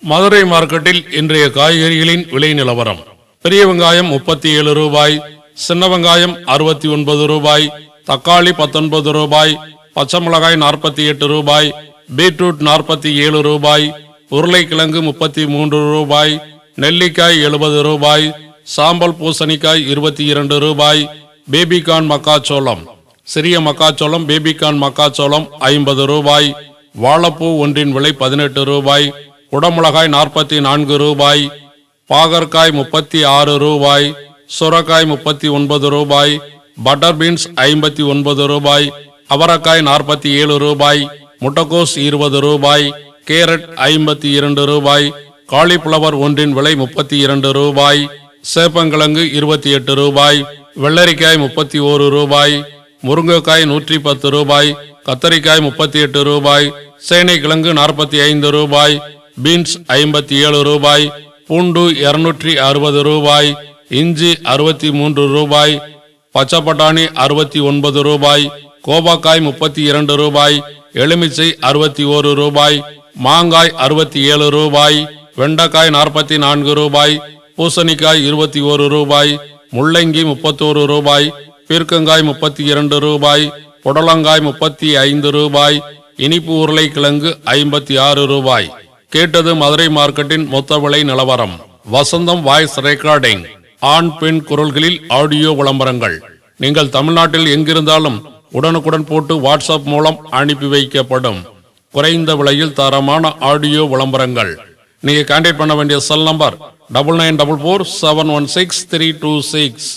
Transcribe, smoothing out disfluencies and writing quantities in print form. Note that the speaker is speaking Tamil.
மதுரை மார்க்கெட்டில் இன்றைய காய்கறிகளின் விலை நிலவரம். பெரிய வெங்காயம் 37 ரூபாய், சின்ன வெங்காயம் 69 ரூபாய், தக்காளி 19 ரூபாய், பச்சை மிளகாய் 48 ரூபாய், பீட்ரூட் 47 ரூபாய், உருளைக்கிழங்கு 33 ரூபாய், நெல்லிக்காய் 70 ரூபாய், சாம்பல் பூசணிக்காய் 22 ரூபாய், பேபிகார்ன் மக்காச்சோளம், சிறிய மக்காச்சோளம் பேபிகார்ன் மக்காச்சோளம் 50 ரூபாய், வாழைப்பூ ஒன்றின் விலை 18 ரூபாய், குடமிளகாய் 44 ரூபாய், பாகற்காய் 36 ரூபாய், சுரக்காய் 39 ரூபாய், பட்டர் பீன்ஸ் 59 ரூபாய், அவரக்காய் 47 ரூபாய், முட்டைக்கோஸ் 20 ரூபாய், கேரட் 52 ரூபாய், காலிஃபிளவர் ஒன்றின் விலை 32 ரூபாய், சேப்பங்கிழங்கு 28 ரூபாய், வெள்ளரிக்காய் 31 ரூபாய், முருங்கைக்காய் 110 ரூபாய், கத்தரிக்காய் 38 ரூபாய், சேனைக்கிழங்கு 45 ரூபாய், பீன்ஸ் 57 ரூபாய், பூண்டு 260 ரூபாய், இஞ்சி 63 ரூபாய், பச்சை பட்டாணி 69 ரூபாய், கோபாக்காய் 32 ரூபாய், எலுமிச்சை 61 ரூபாய், மாங்காய் 67 ரூபாய், வெண்டைக்காய் 44 ரூபாய், பூசணிக்காய் 21 ரூபாய், முள்ளங்கி 31 ரூபாய், பீர்க்கங்காய் 32 ரூபாய், புடலங்காய் 35 ரூபாய், இனிப்பு உருளைக்கிழங்கு 56 ரூபாய். கேட்டது மதுரை மார்க்கெட்டின் மொத்த விலை நிலவரம். வசந்தம் வாய்ஸ் ரெக்கார்டிங், ஆண் பெண் குரல்களில் ஆடியோ விளம்பரங்கள். நீங்கள் தமிழ்நாட்டில் எங்கிருந்தாலும் உடனுக்குடன் போட்டு வாட்ஸ்அப் மூலம் அனுப்பி வைக்கப்படும். குறைந்த விலையில் தரமான ஆடியோ விளம்பரங்கள். நீங்க கான்டாக்ட் பண்ண வேண்டிய செல் நம்பர் 9944716326.